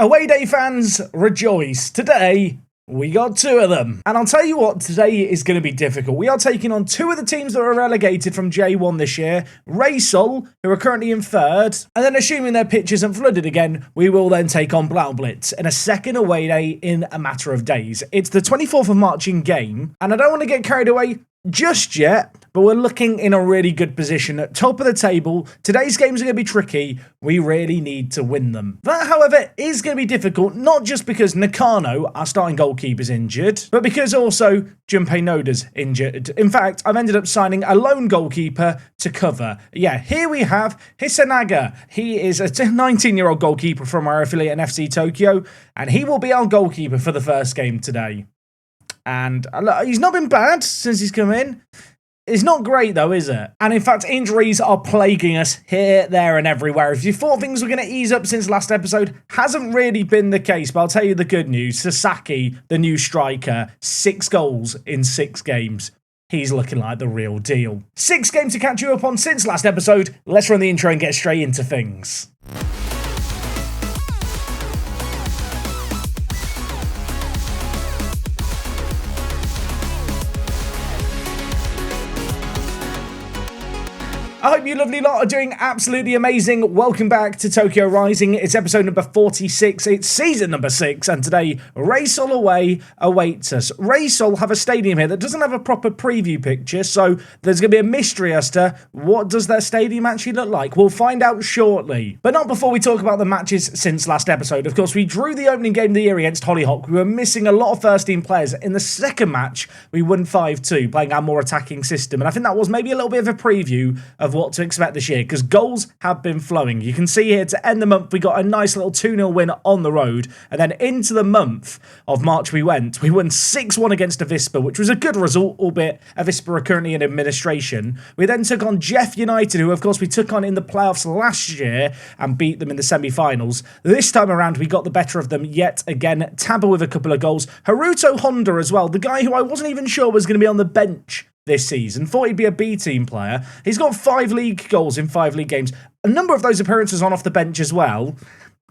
Away day fans, rejoice. Today, we got two of them. And I'll tell you what, today is going to be difficult. We are taking on two of the teams that are relegated from J1 this year. Raysol, who are currently in third. And then assuming their pitch isn't flooded again, we will then take on Blaublitz in a second away day in a matter of days. It's the 24th of March in game. And I don't want to get carried away just yet, but we're looking in a really good position at top of the table. Today's games are going to be tricky. We really need to win them. That, however, is going to be difficult, not just because Nakano, our starting goalkeeper, is injured, but because also Junpei Noda's injured. In fact, I've ended up signing a lone goalkeeper to cover. Yeah, here we have Hisanaga. He is a 19-year-old goalkeeper from our affiliate in FC Tokyo, and he will be our goalkeeper for the first game today. And he's not been bad since he's come in. It's not great though, is it? And in fact, injuries are plaguing us here, there and everywhere. If you thought things were going to ease up since last episode, hasn't really been the case. But I'll tell you the good news. Sasaki, the new striker, 6 goals in 6 games. He's looking like the real deal. 6 games to catch you up on since last episode. Let's run the intro and get straight into things. I hope you lovely lot are doing absolutely amazing. Welcome back to Tokyo Rising. It's episode number 46. It's season number 6. And today, Raysol away awaits us. Raysol have a stadium here that doesn't have a proper preview picture. So there's going to be a mystery as to what does their stadium actually look like. We'll find out shortly. But not before we talk about the matches since last episode. Of course, we drew the opening game of the year against Hollyhock. We were missing a lot of first team players. In the second match, we won 5-2, playing our more attacking system. And I think that was maybe a little bit of a preview of what to expect this year, because goals have been flowing. You can see here to end the month, we got a nice little 2-0 win on the road, and then into the month of March we won 6-1 against Avispa, which was a good result, albeit Avispa are currently in administration. We then took on Jeff United, who of course we took on in the playoffs last year and beat them in the semi-finals. This time around, we got the better of them yet again. Taba with a couple of goals. Haruto Honda as well, the guy who I wasn't even sure was going to be on the bench this season. Thought he'd be a B team player. He's got 5 league goals in 5 league games. A number of those appearances on off the bench as well.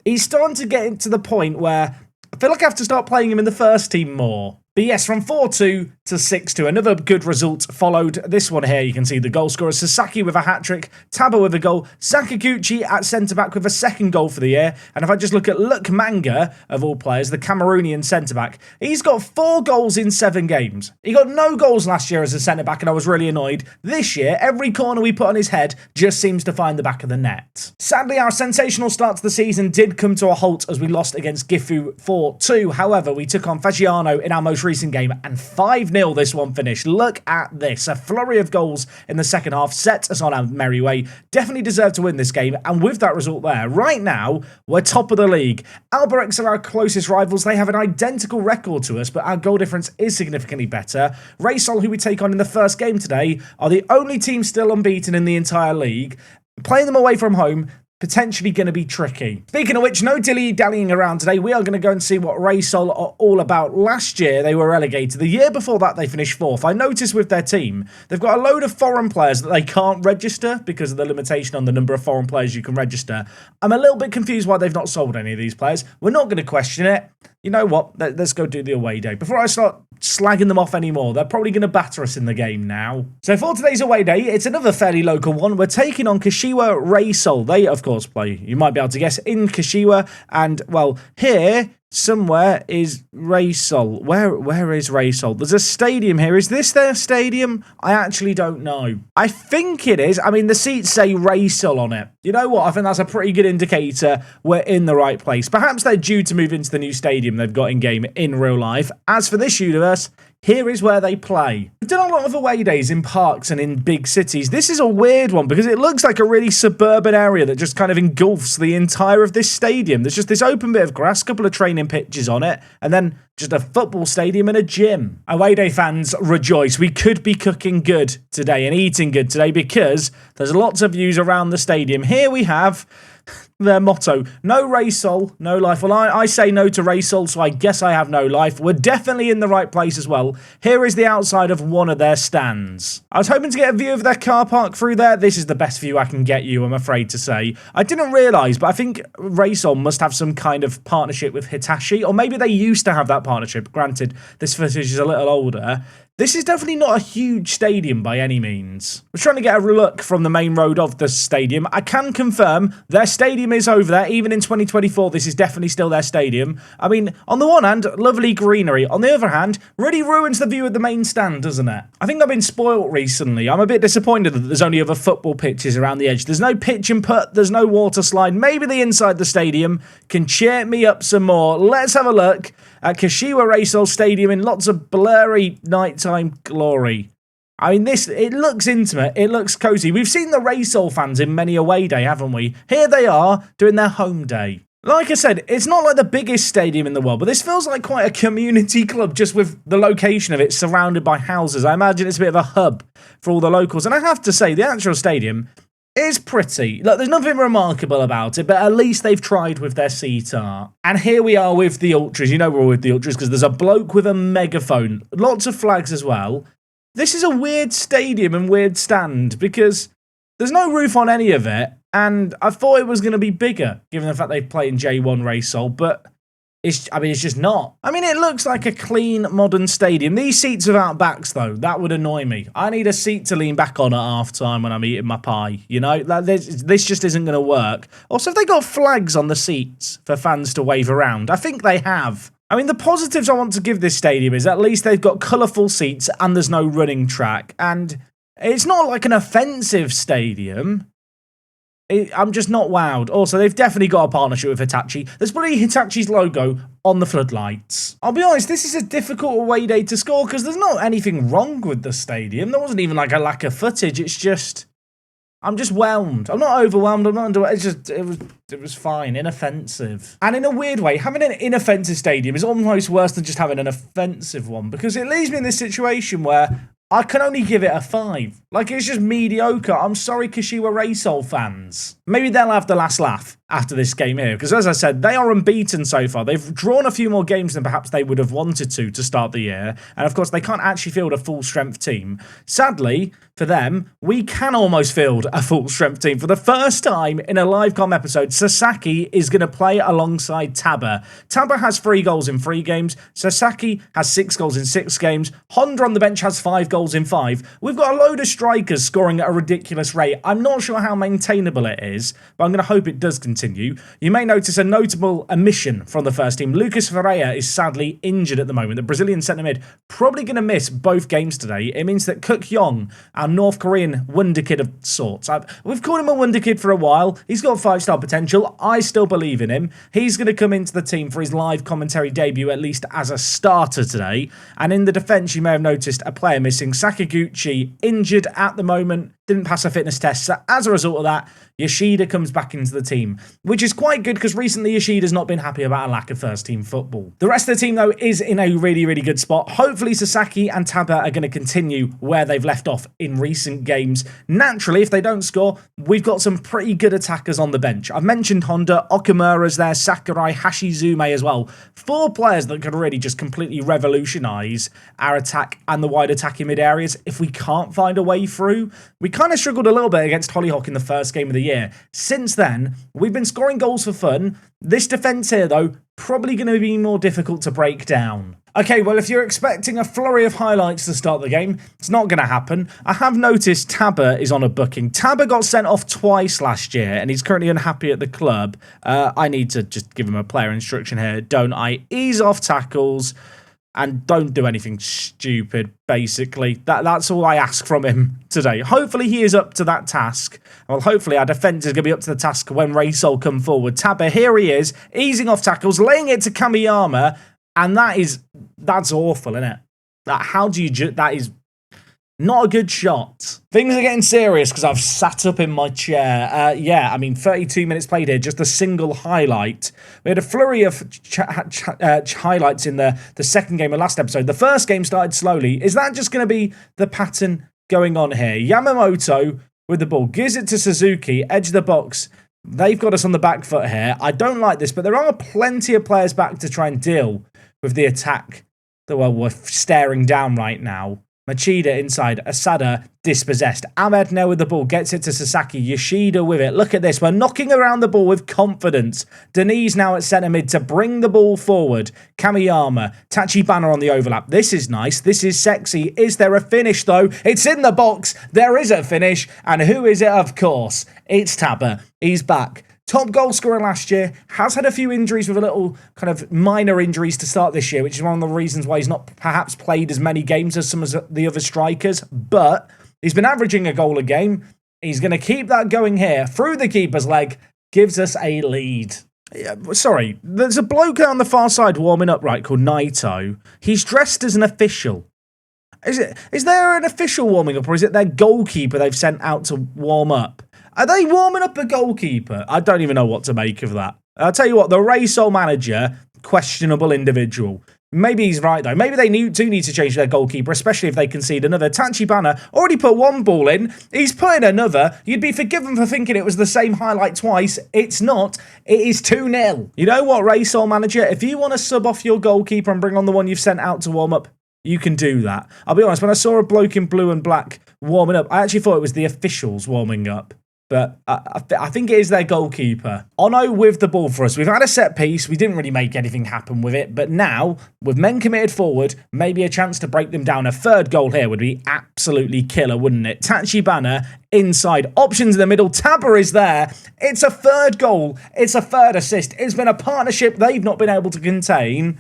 He's starting to get to the point where I feel like I have to start playing him in the first team more. But yes, from 4-2 to 6-2, another good result followed. This one here, you can see the goal scorer, Sasaki with a hat-trick, Taba with a goal, Sakaguchi at centre-back with a second goal for the year. And if I just look at Luke Manga, of all players, the Cameroonian centre-back, he's got 4 goals in 7 games. He got no goals last year as a centre-back, and I was really annoyed. This year, every corner we put on his head just seems to find the back of the net. Sadly, our sensational start to the season did come to a halt as we lost against Gifu 4-2. However, we took on Fasciano in our most recent game, and 5-0 this one finished. Look at this. A flurry of goals in the second half set us on our merry way. Definitely deserved to win this game, and with that result there, right now, we're top of the league. Albirex are our closest rivals. They have an identical record to us, but our goal difference is significantly better. Raysol, who we take on in the first game today, are the only team still unbeaten in the entire league. Playing them away from home, potentially going to be tricky. Speaking of which, no dilly-dallying around today. We are going to go and see what Raysol are all about. Last year, they were relegated. The year before that, they finished 4th. I noticed with their team, they've got a load of foreign players that they can't register because of the limitation on the number of foreign players you can register. I'm a little bit confused why they've not sold any of these players. We're not going to question it. You know what? Let's go do the away day. Before I start slagging them off anymore, they're probably going to batter us in the game now. So for today's away day, it's another fairly local one. We're taking on Kashiwa Raysol. They, of course, play, you might be able to guess, in Kashiwa. And, well, here somewhere is Raysol. Where is Raysol? There's a stadium here. Is this their stadium? I actually don't know. I think it is. I mean, the seats say Raysol on it. You know what? I think that's a pretty good indicator we're in the right place. Perhaps they're due to move into the new stadium they've got in game in real life. As for this universe, here is where they play. We've done a lot of away days in parks and in big cities. This is a weird one because it looks like a really suburban area that just kind of engulfs the entire of this stadium. There's just this open bit of grass, a couple of training pitches on it, and then just a football stadium and a gym. Away day fans, rejoice. We could be cooking good today and eating good today because there's lots of views around the stadium. Here we have their motto. No Raysol, no life. Well, I say no to Raysol, so I guess I have no life. We're definitely in the right place as well. Here is the outside of one of their stands. I was hoping to get a view of their car park through there. This is the best view I can get you, I'm afraid to say. I didn't realise, but I think Raysol must have some kind of partnership with Hitachi, or maybe they used to have that partnership. Granted, this footage is a little older. This is definitely not a huge stadium by any means. I was trying to get a look from the main road of the stadium. I can confirm their stadium is over there. Even in 2024, this is definitely still their stadium. I mean, on the one hand, lovely greenery. On the other hand, really ruins the view of the main stand, doesn't it? I think I've been spoilt recently. I'm a bit disappointed that there's only other football pitches around the edge. There's no pitch and putt. There's no water slide. Maybe the inside the stadium can cheer me up some more. Let's have a look at Kashiwa Raysol Stadium in lots of blurry nighttime glory. I mean, it looks intimate, it looks cozy. We've seen the Raysol fans in many away day, haven't we? Here they are, doing their home day. Like I said, it's not like the biggest stadium in the world, but this feels like quite a community club just with the location of it surrounded by houses. I imagine it's a bit of a hub for all the locals. And I have to say, the actual stadium is pretty. Look, there's nothing remarkable about it, but at least they've tried with their seat art. And here we are with the Ultras. You know we're with the Ultras because there's a bloke with a megaphone. Lots of flags as well. This is a weird stadium and weird stand because there's no roof on any of it. And I thought it was going to be bigger, given the fact they play in J1 Raysol, but it's just not. I mean, it looks like a clean, modern stadium. These seats without backs, though, that would annoy me. I need a seat to lean back on at half-time when I'm eating my pie, you know? This just isn't going to work. Also, have they got flags on the seats for fans to wave around? I think they have. I mean, the positives I want to give this stadium is at least they've got colourful seats and there's no running track. And it's not like an offensive stadium. I'm just not wowed. Also, they've definitely got a partnership with Hitachi. There's probably Hitachi's logo on the floodlights. I'll be honest, this is a difficult away day to score because there's not anything wrong with the stadium. There wasn't even like a lack of footage. It's just, I'm just whelmed. I'm not overwhelmed. I'm not under. It's just, it was fine, inoffensive. And in a weird way, having an inoffensive stadium is almost worse than just having an offensive one because it leaves me in this situation where I can only give it a 5. Like, it's just mediocre. I'm sorry, Kashiwa Raysol fans. Maybe they'll have the last laugh after this game here, because as I said, they are unbeaten so far. They've drawn a few more games than perhaps they would have wanted to start the year. And of course, they can't actually field a full-strength team. Sadly, for them, we can almost field a full-strength team. For the first time in a live com episode, Sasaki is going to play alongside Taba. Taba has 3 goals in 3 games. Sasaki has 6 goals in 6 games. Honda on the bench has 5 goals in 5. We've got a load of strikers scoring at a ridiculous rate. I'm not sure how maintainable it is, but I'm going to hope it does continue. You may notice a notable omission from the first team. Lucas Ferreira is sadly injured at the moment. The Brazilian centre mid probably going to miss both games today. It means that Cook Yong, our North Korean wonderkid of sorts, we've called him a wonderkid for a while. He's got 5-star potential. I still believe in him. He's going to come into the team for his live commentary debut, at least as a starter today. And in the defence, you may have noticed a player missing. Sakaguchi, injured at the moment, didn't pass a fitness test. So as a result of that, Yoshida comes back into the team, which is quite good because recently Yoshida's not been happy about a lack of first-team football. The rest of the team, though, is in a really, really good spot. Hopefully Sasaki and Taba are going to continue where they've left off in recent games. Naturally, if they don't score, we've got some pretty good attackers on the bench. I've mentioned Honda, Okamura's there, Sakurai, Hashizume as well. 4 players that could really just completely revolutionise our attack and the wide attacking mid-areas if we can't find a way through. We kind of struggled a little bit against Hollyhock in the first game of the year. Since then, we've been scoring goals for fun. This defence here, though, probably going to be more difficult to break down. Okay, well, if you're expecting a flurry of highlights to start the game, it's not going to happen. I have noticed Taba is on a booking. Taba got sent off twice last year, and he's currently unhappy at the club. I need to just give him a player instruction here, don't I? Ease off tackles and don't do anything stupid, basically. That's all I ask from him today. Hopefully he is up to that task. Well, hopefully our defence is going to be up to the task when Raysol come forward. Taba, here he is, easing off tackles, laying it to Kamiyama, and that's awful, isn't it? That is not a good shot. Things are getting serious because I've sat up in my chair. Yeah, I mean, 32 minutes played here, just a single highlight. We had a flurry of highlights in the second game of last episode. The first game started slowly. Is that just going to be the pattern going on here? Yamamoto with the ball. Gives it to Suzuki, edge of the box. They've got us on the back foot here. I don't like this, but there are plenty of players back to try and deal with the attack that we're staring down right now. Machida inside, Asada dispossessed. Ahmed now with the ball, gets it to Sasaki. Yoshida with it. Look at this. We're knocking around the ball with confidence. Denise now at centre mid to bring the ball forward. Kamiyama, Tachibana on the overlap. This is nice. This is sexy. Is there a finish though? It's in the box. There is a finish. And who is it? Of course, it's Tabba. He's back. Top goal scorer last year, has had a few injuries with a little kind of minor injuries to start this year, which is one of the reasons why he's not perhaps played as many games as some of the other strikers, but he's been averaging a goal a game. He's going to keep that going here through the keeper's leg, gives us a lead. Sorry, there's a bloke on the far side warming up, right, called Naito. He's dressed as an official. Is there an official warming up, or is it their goalkeeper they've sent out to warm up? Are they warming up a goalkeeper? I don't even know what to make of that. I'll tell you what, the Raysol manager, questionable individual. Maybe he's right, though. Maybe they do need to change their goalkeeper, especially if they concede another. Tachibana already put one ball in. He's putting another. You'd be forgiven for thinking it was the same highlight twice. It's not. It is 2-0. You know what, Raysol manager? If you want to sub off your goalkeeper and bring on the one you've sent out to warm up, you can do that. I'll be honest, when I saw a bloke in blue and black warming up, I actually thought it was the officials warming up. But I think it is their goalkeeper. Ono with the ball for us. We've had a set piece. We didn't really make anything happen with it. But now, with men committed forward, maybe a chance to break them down. A third goal here would be absolutely killer, wouldn't it? Tachibana inside. Options in the middle. Tabber is there. It's a third goal. It's a third assist. It's been a partnership they've not been able to contain.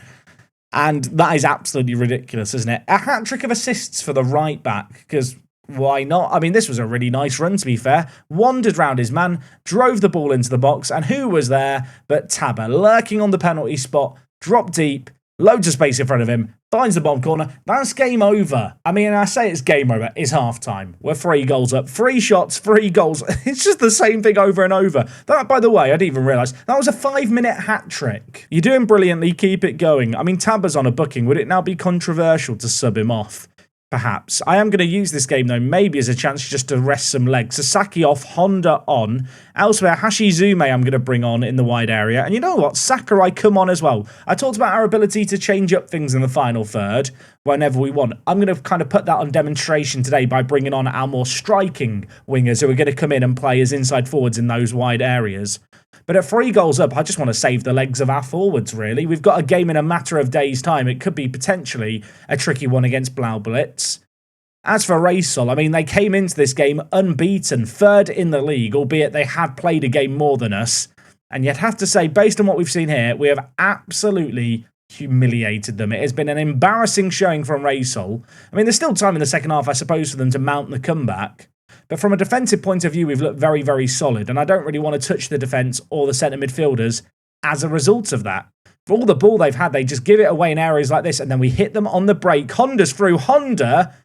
And that is absolutely ridiculous, isn't it? A hat-trick of assists for the right back. Because why not? I mean, this was a really nice run, to be fair. Wandered round his man, drove the ball into the box, and who was there but Tabba, lurking on the penalty spot, dropped deep, loads of space in front of him, finds the bottom corner. That's game over. I mean, I say it's game over. It's half-time. We're 3 goals up. 3 shots, 3 goals. It's just the same thing over and over. That, by the way, I didn't even realise, that was a 5-minute hat-trick. You're doing brilliantly. Keep it going. I mean, Tabba's on a booking. Would it now be controversial to sub him off? Perhaps. I am going to use this game, though, maybe as a chance just to rest some legs. Sasaki off, Honda on. Elsewhere, Hashizume I'm going to bring on in the wide area. And you know what? Sakurai come on as well. I talked about our ability to change up things in the final third whenever we want. I'm going to kind of put that on demonstration today by bringing on our more striking wingers who are going to come in and play as inside forwards in those wide areas. But at 3 goals up, I just want to save the legs of our forwards, really. We've got a game in a matter of days' time. It could be potentially a tricky one against Blaublitz. As for Raysol, I mean, they came into this game unbeaten, 3rd in the league, albeit they had played a game more than us. And yet have to say, based on what we've seen here, we have absolutely humiliated them. It has been an embarrassing showing from Raysol. I mean, there's still time in the second half, I suppose, for them to mount the comeback. But from a defensive point of view, we've looked very, very solid. And I don't really want to touch the defence or the centre midfielders as a result of that. For all the ball they've had, they just give it away in areas like this. And then we hit them on the break. Honda's through. Honda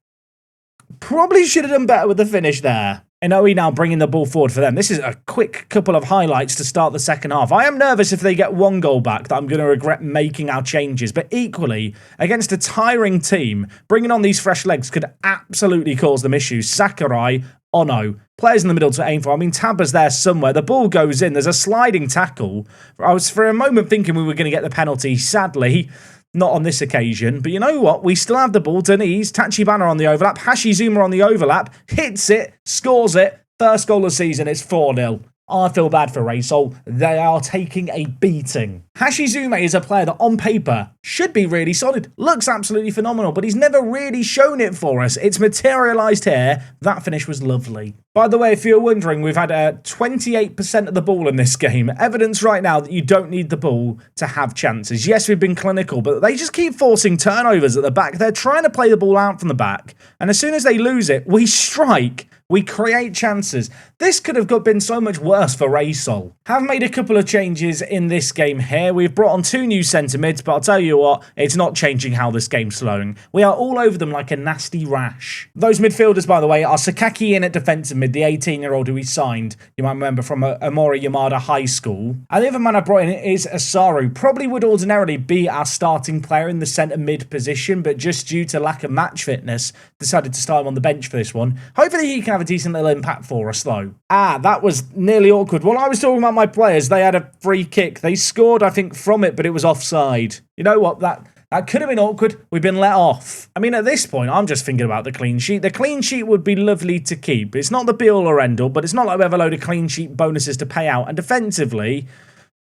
probably should have done better with the finish there. And Oe now bringing the ball forward for them. This is a quick couple of highlights to start the second half. I am nervous if they get 1 goal back that I'm going to regret making our changes. But equally, against a tiring team, bringing on these fresh legs could absolutely cause them issues. Sakurai, Ono, players in the middle to aim for. I mean, Tabba's there somewhere. The ball goes in. There's a sliding tackle. I was for a moment thinking we were going to get the penalty. Sadly, not on this occasion. But you know what? We still have the ball. Denise, Tachibana on the overlap. Hashizuma on the overlap. Hits it. Scores it. First goal of the season. It's 4-0. I feel bad for Raysol. They are taking a beating. Hashizume is a player that on paper should be really solid. Looks absolutely phenomenal, but he's never really shown it for us. It's materialised here. That finish was lovely. By the way, if you're wondering, we've had 28% of the ball in this game. Evidence right now that you don't need the ball to have chances. Yes, we've been clinical, but they just keep forcing turnovers at the back. They're trying to play the ball out from the back, and as soon as they lose it, we strike. We create chances. This could have been so much worse for Raysol. Have made a couple of changes in this game here. here. We've brought on 2 new centre mids, but I'll tell you what, it's not changing how this game's flowing. We are all over them like a nasty rash. Those midfielders, by the way, are Sakaki in at defensive mid, the 18-year-old who we signed, you might remember, from Amori Yamada High School. And the other man I brought in is Asaru. Probably would ordinarily be our starting player in the centre mid position, but just due to lack of match fitness, decided to start him on the bench for this one. Hopefully he can have a decent little impact for us, though. That was nearly awkward. While I was talking about my players, they had a free kick. They scored, I think, from it, but it was offside. You know what? That could have been awkward. We've been let off. I mean, at this point, I'm just thinking about the clean sheet. The clean sheet would be lovely to keep. It's not the be-all or end-all, but it's not like we have a load of clean sheet bonuses to pay out. And defensively,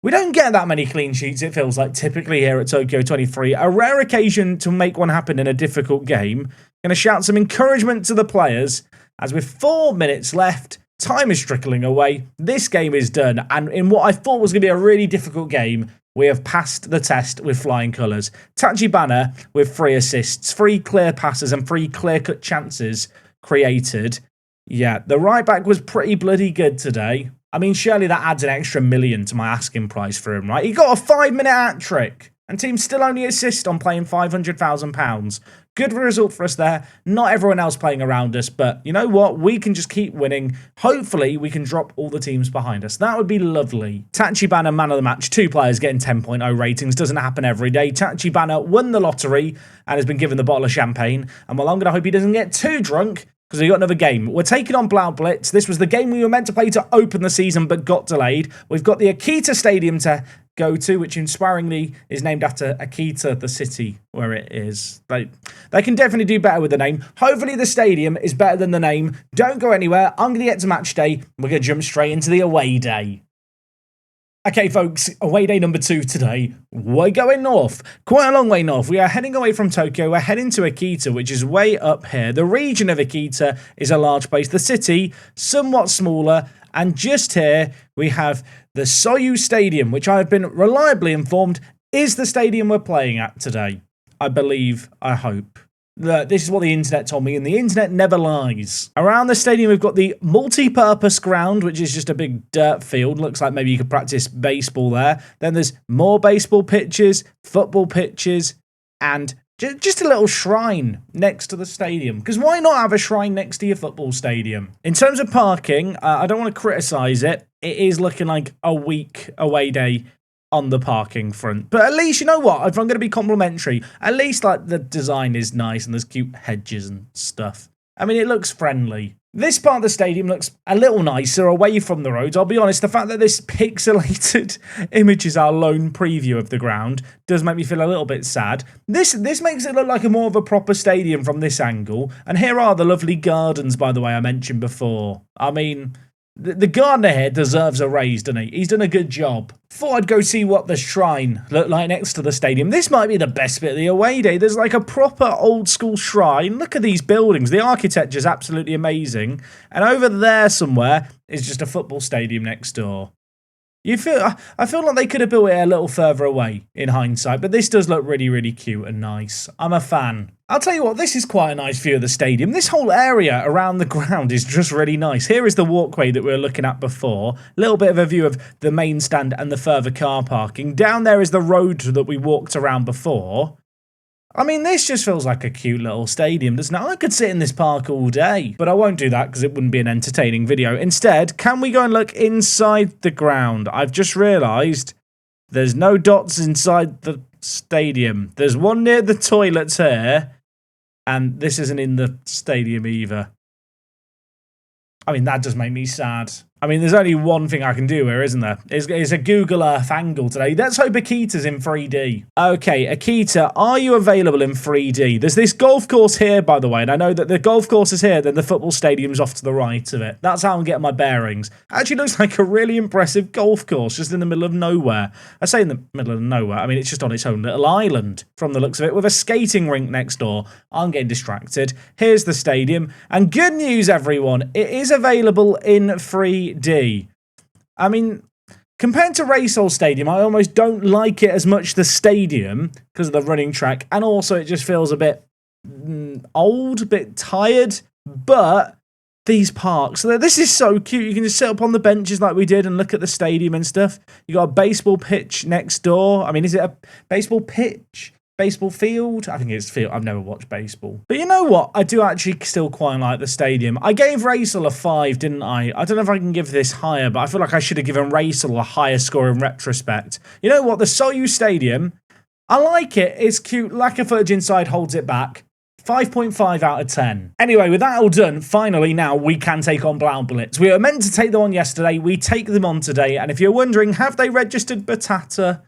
we don't get that many clean sheets, it feels like, typically here at Tokyo 23. A rare occasion to make one happen in a difficult game. Going to shout some encouragement to the players as with 4 minutes left. Time is trickling away. This game is done. And in what I thought was going to be a really difficult game, we have passed the test with flying colours. Tachibana with 3 assists, 3 clear passes and 3 clear-cut chances created. Yeah, the right back was pretty bloody good today. I mean, surely that adds an extra million to my asking price for him, right? He got a 5-minute hat-trick. And team still only assist on playing £500,000. Good result for us there. Not everyone else playing around us, but you know what? We can just keep winning. Hopefully, we can drop all the teams behind us. That would be lovely. Tachibana, man of the match. 2 players getting 10.0 ratings. Doesn't happen every day. Tachibana won the lottery and has been given the bottle of champagne. And well, I'm going to hope he doesn't get too drunk, because we've got another game. We're taking on Blau Blitz. This was the game we were meant to play to open the season, but got delayed. We've got the Akita Stadium to go to, which inspiringly is named after Akita, the city where it is. They can definitely do better with the name. Hopefully the stadium is better than the name. Don't go anywhere. I'm going to get to match day. We're going to jump straight into the away day. Okay, folks, away day number 2 today. We're going north. Quite a long way north. We are heading away from Tokyo. We're heading to Akita, which is way up here. The region of Akita is a large place. The city, somewhat smaller. And just here, we have the Soyuz Stadium, which I have been reliably informed is the stadium we're playing at today. I believe, I hope. This is what the internet told me, and the internet never lies. Around the stadium, we've got the multi-purpose ground, which is just a big dirt field. Looks like maybe you could practice baseball there. Then there's more baseball pitches, football pitches, and just a little shrine next to the stadium. Because why not have a shrine next to your football stadium? In terms of parking, I don't want to criticise it. It is looking like a weak away day on the parking front. But at least, you know what? If I'm going to be complimentary, at least like the design is nice and there's cute hedges and stuff. I mean, it looks friendly. This part of the stadium looks a little nicer away from the roads. I'll be honest, the fact that this pixelated image is our lone preview of the ground does make me feel a little bit sad. This makes it look like a more of a proper stadium from this angle. And here are the lovely gardens, by the way, I mentioned before. I mean, the gardener here deserves a raise, doesn't he? He's done a good job. Thought I'd go see what the shrine looked like next to the stadium. This might be the best bit of the away day. There's like a proper old school shrine. Look at these buildings. The architecture is absolutely amazing. And over there somewhere is just a football stadium next door. I feel like they could have built it a little further away in hindsight, but this does look really, really cute and nice. I'm a fan. I'll tell you what, this is quite a nice view of the stadium. This whole area around the ground is just really nice. Here is the walkway that we were looking at before. A little bit of a view of the main stand and the further car parking. Down there is the road that we walked around before. I mean, this just feels like a cute little stadium, doesn't it? I could sit in this park all day, but I won't do that because it wouldn't be an entertaining video. Instead, can we go and look inside the ground? I've just realised there's no dots inside the stadium. There's one near the toilets here, and this isn't in the stadium either. I mean, that does make me sad. I mean, there's only one thing I can do here, isn't there? It's a Google Earth angle today. Let's hope Akita's in 3D. Okay, Akita, are you available in 3D? There's this golf course here, by the way, and I know that the golf course is here, then the football stadium's off to the right of it. That's how I'm getting my bearings. Actually looks like a really impressive golf course just in the middle of nowhere. I say in the middle of nowhere, I mean, it's just on its own little island from the looks of it, with a skating rink next door. I'm getting distracted. Here's the stadium, and good news, everyone, it is available in 3D. I mean, compared to Racehall Stadium, I almost don't like it as much, the stadium, because of the running track, and also it just feels a bit old, a bit tired, but these parks. So this is so cute. You can just sit up on the benches like we did and look at the stadium and stuff. You got a baseball pitch next door. I mean, is it a baseball pitch? Baseball field? I think it's field. I've never watched baseball. But you know what? I do actually still quite like the stadium. I gave Racel a 5, didn't I? I don't know if I can give this higher, but I feel like I should have given Racel a higher score in retrospect. You know what? The Soyuz Stadium, I like it. It's cute. Lack of footage inside holds it back. 5.5 out of 10. Anyway, with that all done, finally now we can take on Blau Blitz. We were meant to take them on yesterday. We take them on today. And if you're wondering, have they registered Batata?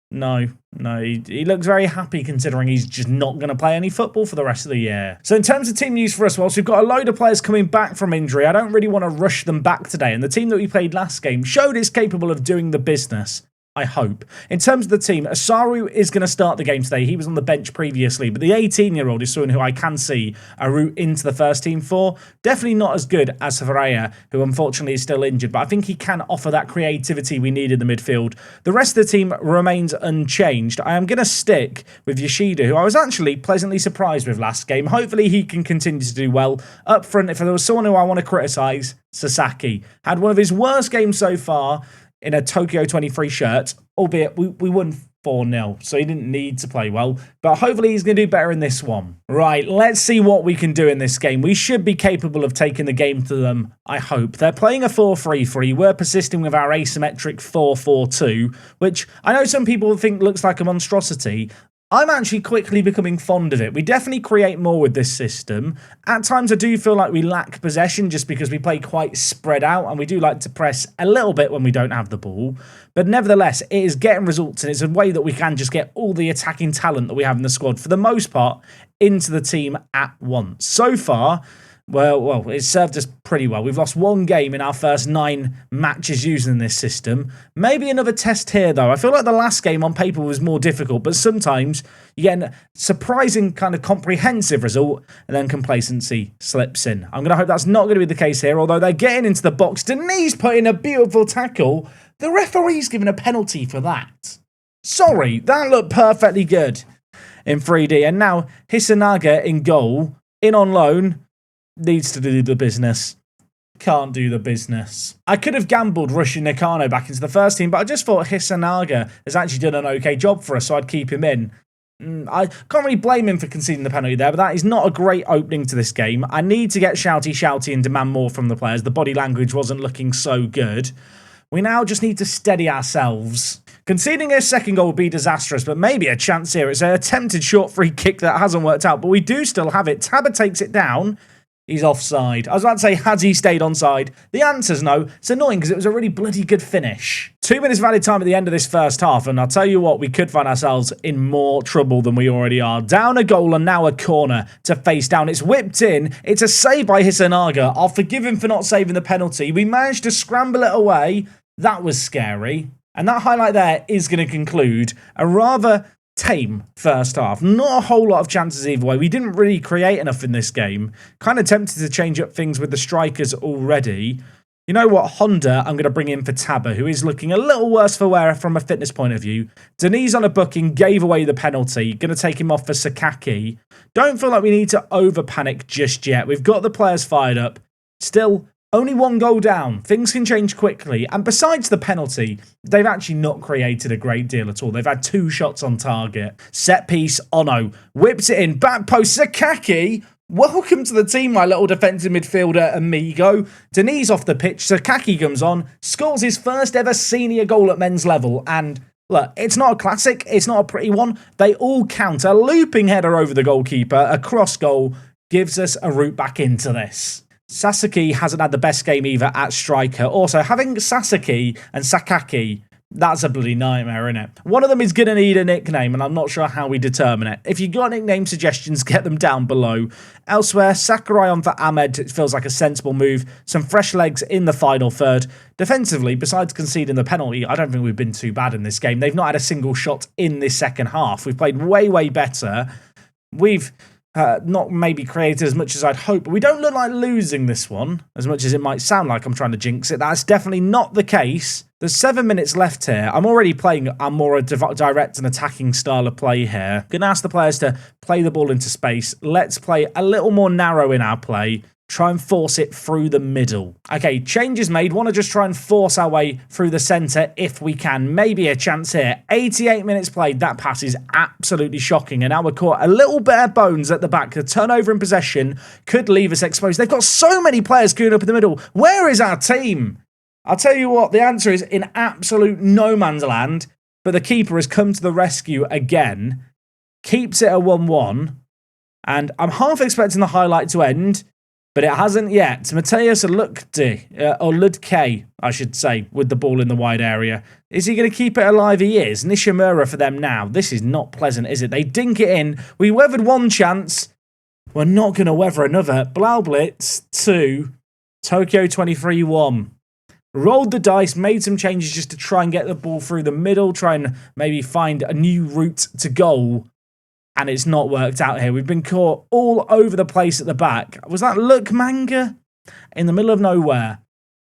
No, he looks very happy considering he's just not going to play any football for the rest of the year. So in terms of team news for us, whilst we've got a load of players coming back from injury, I don't really want to rush them back today. And the team that we played last game showed it's capable of doing the business. I hope. In terms of the team, Asaru is going to start the game today. He was on the bench previously, but the 18-year-old is someone who I can see a route into the first team for. Definitely not as good as Varela, who unfortunately is still injured, but I think he can offer that creativity we need in the midfield. The rest of the team remains unchanged. I am going to stick with Yoshida, who I was actually pleasantly surprised with last game. Hopefully he can continue to do well. Up front, if there was someone who I want to criticise, Sasaki. Had one of his worst games so far in a Tokyo 23 shirt, albeit we won 4-0, so he didn't need to play well, but hopefully he's going to do better in this one. Right, let's see what we can do in this game. We should be capable of taking the game to them, I hope. They're playing a 4-3-3. We're persisting with our asymmetric 4-4-2, which I know some people think looks like a monstrosity. I'm actually quickly becoming fond of it. We definitely create more with this system. At times I do feel like we lack possession just because we play quite spread out and we do like to press a little bit when we don't have the ball. But nevertheless, it is getting results and it's a way that we can just get all the attacking talent that we have in the squad, for the most part, into the team at once. So far, well, it served us pretty well. We've lost one game in our first 9 matches using this system. Maybe another test here, though. I feel like the last game on paper was more difficult, but sometimes you get a surprising kind of comprehensive result, and then complacency slips in. I'm going to hope that's not going to be the case here, although they're getting into the box. Denise put in a beautiful tackle. The referee's given a penalty for that. Sorry, that looked perfectly good in 3D. And now Hisanaga in goal, in on loan, needs to do the business. Can't do the business. I could have gambled rushing Nakano back into the first team, but I just thought Hisanaga has actually done an okay job for us, so I'd keep him in. I can't really blame him for conceding the penalty there, but that is not a great opening to this game. I need to get shouty and demand more from the players. The body language wasn't looking so good. We now just need to steady ourselves. Conceding a second goal would be disastrous, but maybe a chance here. It's an attempted short free kick that hasn't worked out, but we do still have it. Taba takes it down. He's offside. I was about to say, has he stayed onside? The answer's no. It's annoying because it was a really bloody good finish. 2 minutes valid time at the end of this first half, and I'll tell you what, we could find ourselves in more trouble than we already are. Down a goal and now a corner to face down. It's whipped in. It's a save by Hisanaga. I'll forgive him for not saving the penalty. We managed to scramble it away. That was scary. And that highlight there is going to conclude a rather tame first half. Not a whole lot of chances either way. We didn't really create enough in this game. Kind of tempted to change up things with the strikers already. You know what? Honda, I'm going to bring in for Taba, who is looking a little worse for wear from a fitness point of view. Denise on a booking, gave away the penalty. Going to take him off for Sakaki. Don't feel like we need to over-panic just yet. We've got the players fired up. Still, only 1 goal down. Things can change quickly. And besides the penalty, they've actually not created a great deal at all. They've had 2 shots on target. Set piece, Ono whips it in. Back post, Sakaki. Welcome to the team, my little defensive midfielder amigo. Denise off the pitch. Sakaki comes on. Scores his first ever senior goal at men's level. And look, it's not a classic. It's not a pretty one. They all count. A looping header over the goalkeeper. A cross goal gives us a route back into this. Sasaki hasn't had the best game either at striker. Also, having Sasaki and Sakaki, that's a bloody nightmare, isn't it? One of them is going to need a nickname, and I'm not sure how we determine it. If you've got nickname suggestions, get them down below. Elsewhere, Sakurai on for Ahmed. It feels like a sensible move. Some fresh legs in the final third. Defensively, besides conceding the penalty, I don't think we've been too bad in this game. They've not had a single shot in this second half. We've played way, way better. We've not maybe created as much as I'd hope, but we don't look like losing this one, as much as it might sound like I'm trying to jinx it. That's definitely not the case. There's 7 minutes left here. I'm already playing a more direct and attacking style of play here. Going to ask the players to play the ball into space. Let's play a little more narrow in our play. Try and force it through the middle. Okay, change is made. Want to just try and force our way through the centre if we can. Maybe a chance here. 88 minutes played. That pass is absolutely shocking. And now we're caught a little bare bones at the back. The turnover in possession could leave us exposed. They've got so many players queuing up in the middle. Where is our team? I'll tell you what, the answer is in absolute no man's land. But the keeper has come to the rescue again. Keeps it at 1-1. And I'm half expecting the highlight to end. But it hasn't yet. Mateusz Ludke, I should say, with the ball in the wide area. Is he going to keep it alive? He is. Nishimura for them now. This is not pleasant, is it? They dink it in. We weathered one chance. We're not going to weather another. Blaublitz 2, Tokyo 23 1. Rolled the dice, made some changes just to try and get the ball through the middle, try and maybe find a new route to goal. And it's not worked out here. We've been caught all over the place at the back. Was that Look Manga? In the middle of nowhere.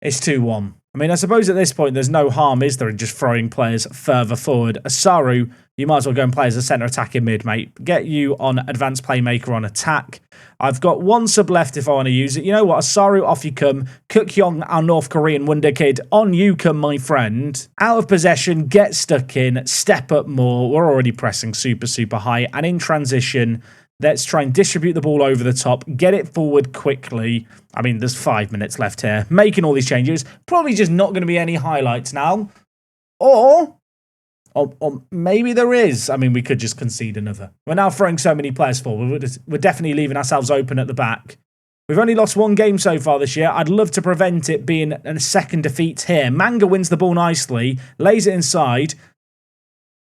It's 2-1. I mean, I suppose at this point there's no harm, is there, in just throwing players further forward. Asaru, you might as well go and play as a centre attacking mid, mate. Get you on advanced playmaker on attack. I've got one sub left if I want to use it. You know what? Asaru, off you come. Kuk-yong, our North Korean wonder kid, on you come, my friend. Out of possession, get stuck in, step up more. We're already pressing super, super high. And in transition, let's try and distribute the ball over the top, get it forward quickly. I mean, there's 5 minutes left here. Making all these changes. Probably just not going to be any highlights now. Or maybe there is. I mean, we could just concede another. We're now throwing so many players forward. We're definitely leaving ourselves open at the back. We've only lost one game so far this year. I'd love to prevent it being a second defeat here. Manga wins the ball nicely, lays it inside.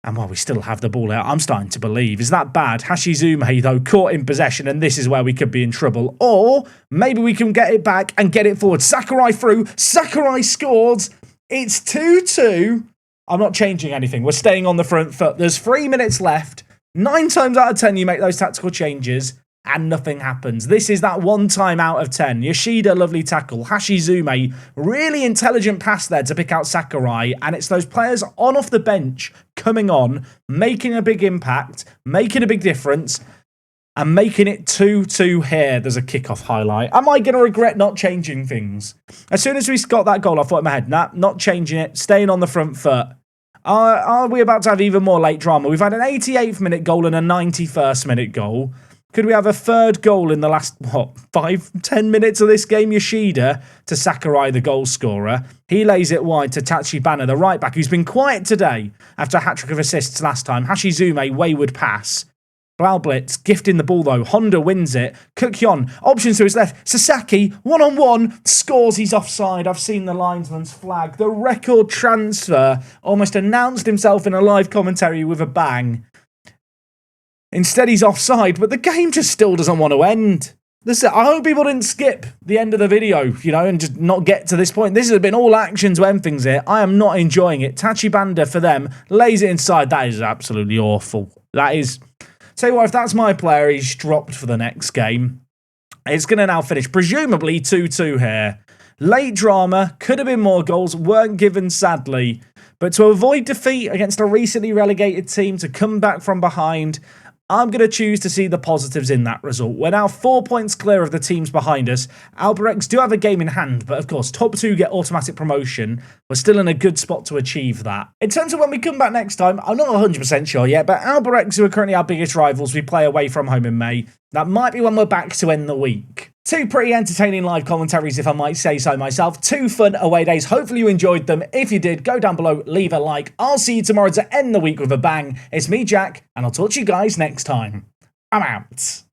And while we still have the ball out, I'm starting to believe. Is that bad? Hashizume, though, caught in possession, and this is where we could be in trouble. Or maybe we can get it back and get it forward. Sakurai through. Sakurai scored. It's 2-2. I'm not changing anything. We're staying on the front foot. There's 3 minutes left. 9 times out of 10, you make those tactical changes, and nothing happens. This is that 1 time out of 10. Yoshida, lovely tackle. Hashizume, really intelligent pass there to pick out Sakurai, and it's those players on off the bench coming on, making a big impact, making a big difference, and making it 2-2 here. There's a kickoff highlight. Am I going to regret not changing things? As soon as we got that goal, I thought in my head, nah, not changing it, staying on the front foot. Are we about to have even more late drama? We've had an 88th minute goal and a 91st minute goal. Could we have a third goal in the last, 5-10 minutes of this game? Yoshida to Sakurai, the goal scorer. He lays it wide to Tachibana, the right back, who's been quiet today after a hat-trick of assists last time. Hashizume, wayward pass. Blaublitz gifting the ball, though. Honda wins it. Kuk-yon, options to his left. Sasaki, one-on-one, scores. He's offside. I've seen the linesman's flag. The record transfer almost announced himself in a live commentary with a bang. Instead, he's offside, but the game just still doesn't want to end. Listen, I hope people didn't skip the end of the video, and just not get to this point. This has been all action to end things here. I am not enjoying it. Tachibanda for them, lays it inside. That is absolutely awful. That is... Tell you what, if that's my player, he's dropped for the next game. It's going to now finish, presumably 2-2 here. Late drama, could have been more goals, weren't given sadly. But to avoid defeat against a recently relegated team, to come back from behind, I'm going to choose to see the positives in that result. We're now 4 points clear of the teams behind us. Albirex do have a game in hand, but of course, top 2 get automatic promotion. We're still in a good spot to achieve that. In terms of when we come back next time, I'm not 100% sure yet, but Albirex, who are currently our biggest rivals, we play away from home in May. That might be when we're back to end the week. 2 pretty entertaining live commentaries, if I might say so myself. 2 fun away days. Hopefully you enjoyed them. If you did, go down below, leave a like. I'll see you tomorrow to end the week with a bang. It's me, Jack, and I'll talk to you guys next time. I'm out.